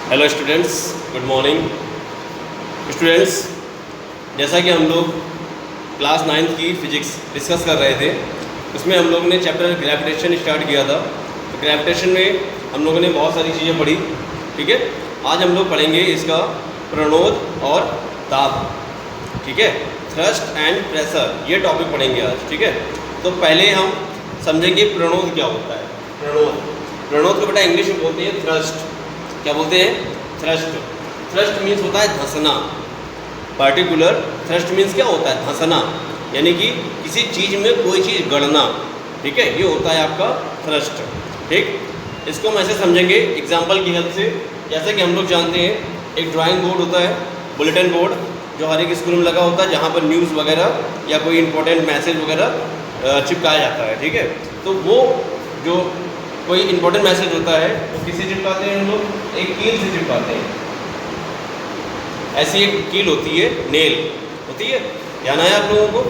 Hello students, good morning students. जैसा कि हम लोग क्लास 9th की फ़िज़िक्स डिस्कस कर रहे थे, उसमें हम लोग ने चैप्टर ग्रेविटेशन स्टार्ट किया था। तो ग्रेविटेशन में हम लोगों ने बहुत सारी चीज़ें पढ़ी। ठीक है, आज हम लोग पढ़ेंगे इसका प्रणोद और दाब। ठीक है, थ्रस्ट एंड प्रेशर, ये टॉपिक पढ़ेंगे आज। ठीक है, तो पहले हम समझेंगे प्रणोद क्या होता है। प्रणोद को बेटा इंग्लिश में बोलते हैं थ्रस्ट। क्या बोलते हैं? थ्रस्ट। थ्रस्ट मीन्स होता है धंसना। पार्टिकुलर थ्रस्ट मीन्स क्या होता है? धंसना, यानी कि किसी चीज़ में कोई चीज़ गड़ना। ठीक है, ये होता है आपका थ्रस्ट। ठीक, इसको हम ऐसे समझेंगे एग्जाम्पल की हेल्प से। जैसे कि हम लोग जानते हैं एक ड्राइंग बोर्ड होता है, बुलेटिन बोर्ड, जो हर एक स्कूल में लगा होता है, जहाँ पर न्यूज़ वगैरह या कोई इंपॉर्टेंट मैसेज वगैरह चिपकाया जाता है। ठीक है, तो वो जो कोई इंपॉर्टेंट मैसेज होता है वो किससे चिपकाते हैं? हम लोग एक कील से चिपकाते हैं। ऐसी एक कील होती है, नेल होती है, ध्यान आया आप लोगों को?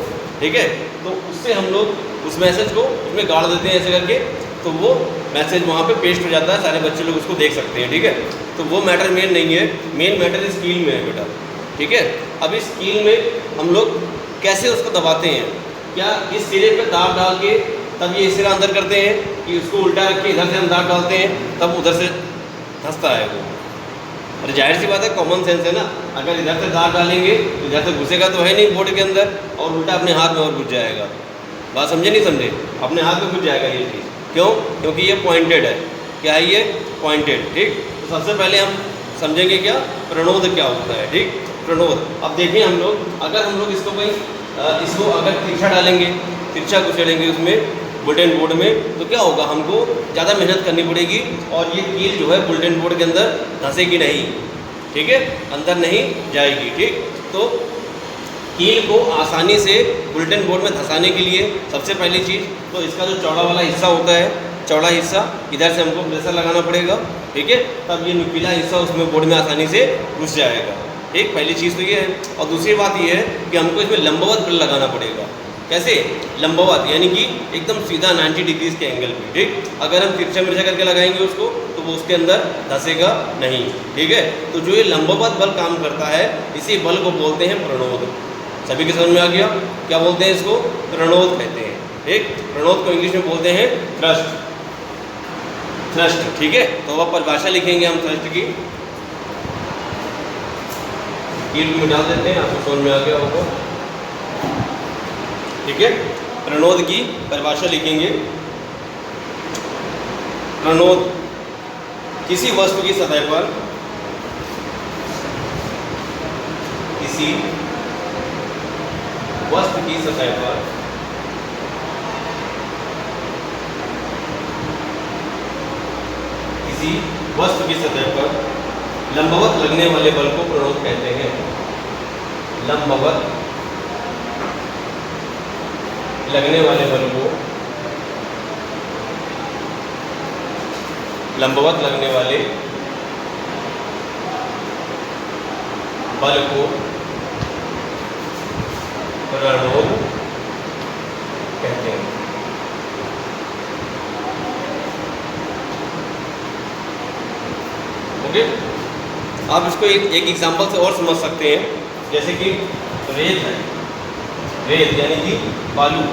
ठीक है, तो उससे हम लोग उस मैसेज को उसमें गाड़ देते हैं ऐसे करके, तो वो मैसेज वहाँ पे पेस्ट हो जाता है, सारे बच्चे लोग उसको देख सकते हैं। ठीक है, तो वो मैटर मेन नहीं है, मेन मैटर इस कील में है बेटा। ठीक है, अब इस कील में हम लोग कैसे उसको दबाते हैं? क्या इस सिरे पर दाब डाल के तब ये सिरा अंदर करते हैं, कि उसको उल्टा रख के इधर से हम दाब डालते हैं तब उधर से धंसता है वो? अरे जाहिर सी बात है, कॉमन सेंस है ना। अगर इधर से दाब डालेंगे तो इधर से घुसेगा तो है नहीं बोर्ड के अंदर, और उल्टा अपने हाथ में और घुस जाएगा। बात समझे नहीं समझे? अपने हाथ में घुस जाएगा ये चीज़। क्यों? क्योंकि ये पॉइंटेड है। क्या है ये? पॉइंटेड। ठीक, तो सबसे पहले हम समझेंगे क्या प्रणोद क्या होता है। ठीक, प्रणोद। अब देखिए हम लोग, अगर हम लोग इसको अगर तिरछा डालेंगे, तिरछा घुसेड़ेंगे उसमें बुलेटिन बोर्ड में, तो क्या होगा? हमको ज़्यादा मेहनत करनी पड़ेगी और ये कील जो है बुलेटिन बोर्ड के अंदर धंसेगी नहीं। ठीक है, अंदर नहीं जाएगी। ठीक, तो कील को आसानी से बुलेटिन बोर्ड में धंसाने के लिए सबसे पहली चीज़ तो इसका जो चौड़ा वाला हिस्सा होता है, चौड़ा हिस्सा, इधर से हमको प्रेशर लगाना पड़ेगा। ठीक है, तब ये नुकीला हिस्सा उसमें बोर्ड में आसानी से घुस जाएगा। ठीक, पहली चीज़ तो ये है। और दूसरी बात ये है कि हमको इसमें लंबवत बल लगाना पड़ेगा। कैसे? लंबवत, यानी कि एकदम सीधा 90 डिग्रीज के एंगल पे। ठीक, अगर हम तिरछा मिर्चा करके लगाएंगे उसको तो वो उसके अंदर धंसेगा नहीं। ठीक है, तो जो ये लंबवत बल काम करता है, इसी बल को बोलते हैं प्रणोद। सभी के समझ में आ गया? क्या बोलते हैं इसको? प्रणोद कहते हैं। ठीक, प्रणोद को इंग्लिश में बोलते हैं थ्रस्ट। थ्रस्ट। ठीक है, तो अब परिभाषा लिखेंगे हम थ्रस्ट की। कील को मिटा देते हैं, आपको समझ में आ गया होगा। ठीक है, प्रणोद की परिभाषा लिखेंगे। प्रणोद किसी वस्तु की सतह पर किसी वस्तु की सतह पर किसी वस्तु की सतह पर लंबवत लगने वाले बल को प्रणोद कहते हैं। लंबवत लगने वाले बल को, लंबवत लगने वाले बल को प्रणोद कहते हैं। ओके, आप इसको एक एग्जांपल से और समझ सकते हैं। जैसे कि रेत है, रेत यानी कि बालू,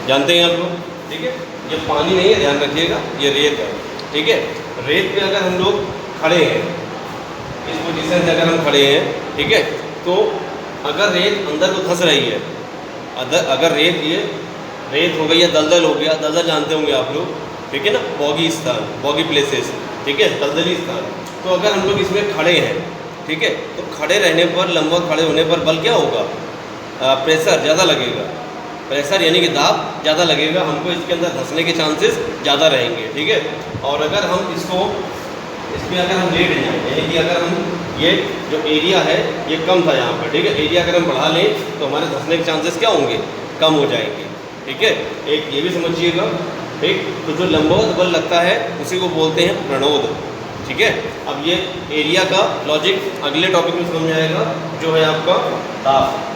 जानते हैं आप लोग। ठीक है, ये पानी नहीं है, ध्यान रखिएगा, ये रेत है। ठीक है, रेत पे अगर हम लोग खड़े हैं, इस पोजीशन से अगर हम खड़े हैं, ठीक है, तो अगर रेत अंदर को धंस रही है, अगर रेत हो गई या दलदल हो गया, दलदल जानते होंगे आप लोग। ठीक है ना, बॉगी स्थान, बॉगी प्लेसेस। ठीक है, दलदली स्थान। तो अगर हम लोग इसमें खड़े हैं, ठीक है, तो खड़े रहने पर, लंबवत खड़े होने पर बल क्या होगा? प्रेशर ज़्यादा लगेगा। प्रेशर यानी कि दाब ज़्यादा लगेगा, हमको इसके अंदर धंसने के चांसेस ज़्यादा रहेंगे। ठीक है, और अगर हम इसमें अगर हम लेट जाएँ, यानी कि अगर हम ये जो एरिया है ये कम था यहाँ पर, ठीक है, एरिया अगर हम बढ़ा लें तो हमारे धंसने के चांसेस क्या होंगे? कम हो जाएंगे। ठीक है, एक ये भी समझिएगा। ठीक, तो जो लंबवत बल लगता है उसी को बोलते हैं प्रणोद। ठीक है, अब ये एरिया का लॉजिक अगले टॉपिक में समझ में आएगा, जो है आपका दाब।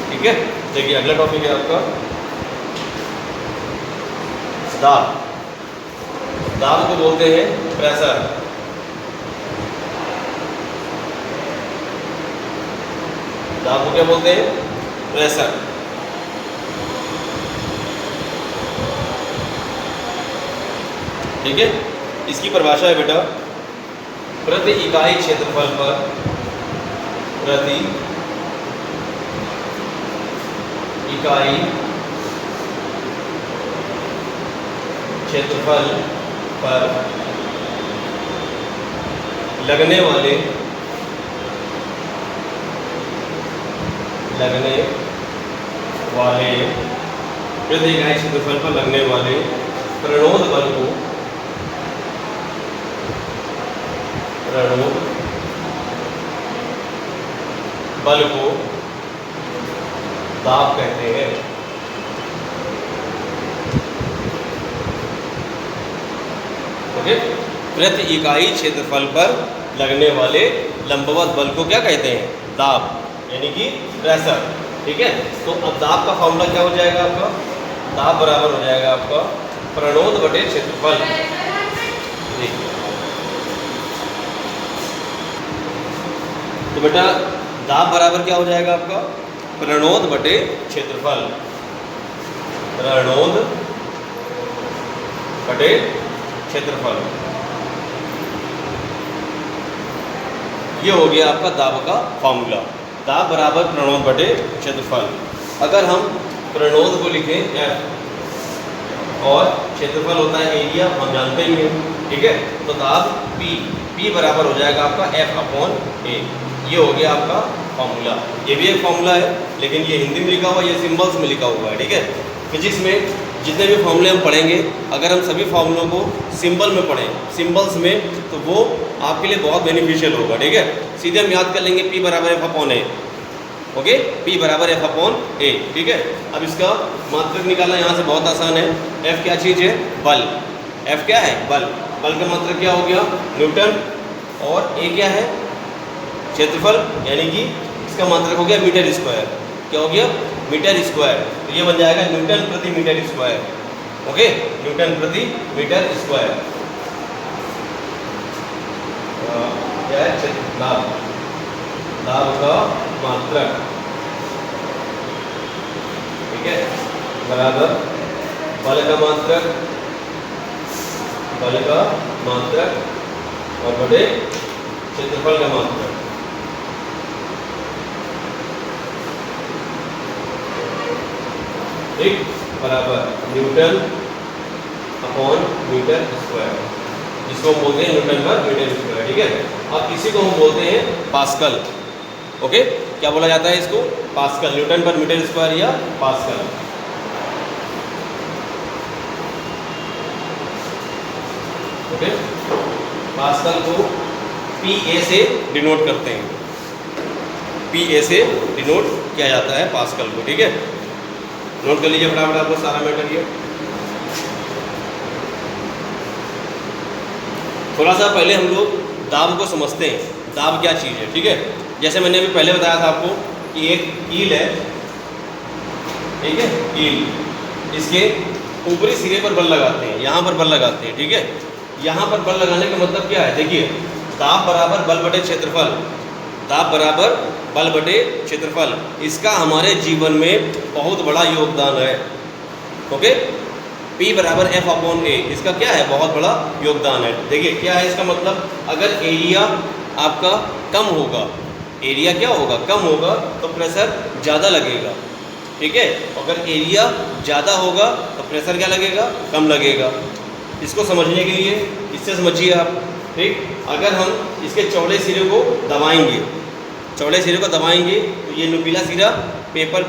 ठीक है, देखिए अगला टॉपिक है आपका दाब। दाब को बोलते हैं प्रेशर। दाब को क्या बोलते हैं? प्रेशर। ठीक है, इसकी परिभाषा है बेटा, प्रति इकाई क्षेत्रफल पर, प्रति इकाई क्षेत्रफल पर लगने वाले प्रति इकाई क्षेत्रफल पर लगने वाले प्रणोद बल को दाब कहते हैं। ओके, प्रति इकाई क्षेत्रफल पर लगने वाले लंबवत बल को क्या कहते हैं? दाब, यानी कि प्रेशर। ठीक है, तो अब दाब का फॉर्मूला क्या हो जाएगा आपका? दाब बराबर हो जाएगा आपका प्रणोद बटे क्षेत्रफल। तो बेटा दाब बराबर क्या हो जाएगा आपका? प्रणोद बटे क्षेत्रफल। प्रणोद बटे क्षेत्रफल, ये हो गया आपका दाब का फॉर्मूला। दाब बराबर प्रणोद बटे क्षेत्रफल। अगर हम प्रणोद को लिखें F और क्षेत्रफल होता है एरिया, हम जानते ही हैं। ठीक है, तो दाब P बराबर हो जाएगा आपका F/A। ये हो गया आपका फॉर्मूला। ये भी एक फॉर्मूला है, लेकिन ये हिंदी में लिखा हुआ है, ये सिंबल्स में लिखा हुआ है। ठीक है, फिजिक्स में जितने भी फॉर्मूले हम पढ़ेंगे, अगर हम सभी फॉर्मूलों को सिंबल में पढ़ें, सिंबल्स में, तो वो आपके लिए बहुत बेनिफिशियल होगा। ठीक है, सीधे हम याद कर लेंगे P बराबर F/A। ओके, P बराबर F/A। ठीक है, अब इसका मात्रक निकालना यहाँ से बहुत आसान है। F क्या चीज़ है? बल। F क्या है? बल। बल का मात्रक क्या हो गया? न्यूटन। और A क्या है? क्षेत्रफल, यानी कि इसका मात्रक हो गया मीटर स्क्वायर। क्या हो गया? Metre square. तो ये बन जाएगा न्यूटन प्रति मीटर स्क्वायर। ओके, न्यूटन प्रति मीटर स्क्वायर। क्या है? दाब, दाब का मात्रक। ठीक है, बराबर बल का मात्रक, और बटे क्षेत्रफल का मात्रक। ठीक, बराबर न्यूटन अपॉन मीटर स्क्वायर, जिसको हम बोलते हैं न्यूटन पर मीटर स्क्वायर। ठीक है, अब इसी को हम बोलते हैं पास्कल। ओके, क्या बोला जाता है इसको? पास्कल। न्यूटन पर मीटर स्क्वायर या पास्कल। ओके, पास्कल को PA से डिनोट करते हैं। PA से डिनोट किया जाता है पास्कल को। ठीक है, नोट कर लीजिए फटाफट आपको सारा मैटर ये। थोड़ा सा पहले हम लोग दाब को समझते हैं, दाब क्या चीज़ है। ठीक है, जैसे मैंने अभी पहले बताया था आपको कि एक कील है। ठीक है, कील, इसके ऊपरी सिरे पर बल लगाते हैं, यहाँ पर बल लगाते हैं। ठीक है, यहाँ पर बल लगाने का मतलब क्या है? देखिए, दाब बराबर बल बटे क्षेत्रफल। दाब बराबर बल बटे क्षेत्रफल, इसका हमारे जीवन में बहुत बड़ा योगदान है। ओके, P बराबर F/A, इसका क्या है? बहुत बड़ा योगदान है। देखिए क्या है इसका मतलब? अगर एरिया आपका कम होगा, एरिया क्या होगा? कम होगा, तो प्रेशर ज़्यादा लगेगा। ठीक है, अगर एरिया ज़्यादा होगा तो प्रेशर क्या लगेगा? कम लगेगा। इसको समझने के लिए इससे समझिए आप। ठीक, अगर हम इसके चौड़े सिरे को दबाएंगे, चौड़े सिरे को दबाएंगे तो ये नुकीला सिरा पेपर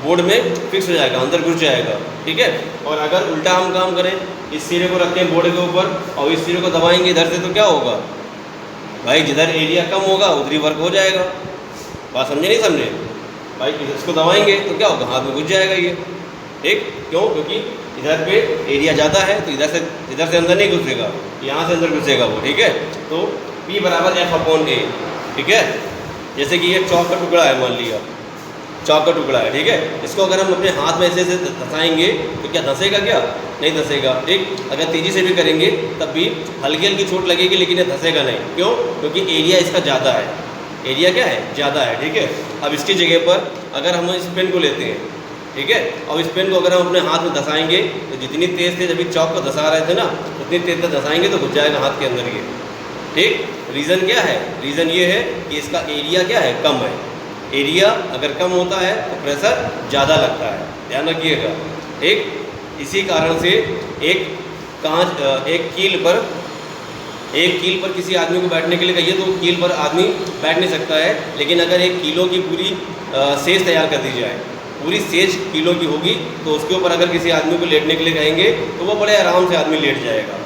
बोर्ड में फिक्स हो जाएगा, अंदर घुस जाएगा। ठीक है, और अगर उल्टा हम काम करें, इस सिरे को रखें बोर्ड के ऊपर और इस सिरे को दबाएंगे इधर से, तो क्या होगा भाई? जिधर एरिया कम होगा उधर ही वर्क हो जाएगा। बात समझे नहीं समझे भाई? इसको दबाएंगे तो क्या होगा? हाथ में घुस जाएगा ये। ठीक, क्यों? क्योंकि इधर पे एरिया ज़्यादा है, तो इधर से अंदर नहीं घुसेगा, यहाँ से अंदर घुसेगा वो। ठीक है, तो P बराबर F/A। ठीक है, जैसे कि ये चौक का टुकड़ा है मान लिया, चौक का टुकड़ा है, ठीक है। इसको अगर हम अपने हाथ में ऐसे ऐसे धंसाएंगे तो क्या धंसेगा? क्या नहीं धंसेगा, ठीक। अगर तेज़ी से भी करेंगे तब भी हल्की हल्की चोट लगेगी, लेकिन ये धंसेगा नहीं। क्यों? क्योंकि एरिया इसका ज़्यादा है। एरिया क्या है? ज़्यादा है, ठीक है। अब इसकी जगह पर अगर हम इस पेन को लेते हैं, ठीक है, और इस पेन को अगर हम अपने हाथ में धंसाएंगे तो जितनी तेज़ तेज़ अभी चौक को धंसा रहे थे ना, उतनी तेज़ तेज़ धंसाएंगे तो घुस जाएगा हाथ के अंदर ये, ठीक। रीज़न क्या है? रीज़न ये है कि इसका एरिया क्या है? कम है। एरिया अगर कम होता है तो प्रेशर ज़्यादा लगता है, ध्यान रखिएगा, ठीक। इसी कारण से एक कील पर किसी आदमी को बैठने के लिए कहिए तो कील पर आदमी बैठ नहीं सकता है, लेकिन अगर 1 किलो की पूरी सेज तैयार कर दी जाए, पूरी सेज किलो की होगी, तो उसके ऊपर अगर किसी आदमी को लेटने के लिए कहेंगे तो वो बड़े आराम से आदमी लेट जाएगा।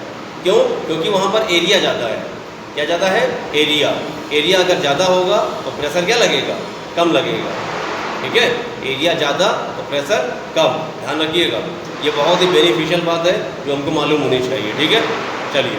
क्यों? क्योंकि वहाँ पर एरिया ज़्यादा है। क्या ज़्यादा है? एरिया। एरिया अगर ज़्यादा होगा तो प्रेशर क्या लगेगा? कम लगेगा, ठीक है। एरिया ज़्यादा तो प्रेशर कम, ध्यान रखिएगा। ये बहुत ही बेनिफिशियल बात है जो हमको मालूम होनी चाहिए, ठीक है। चलिए।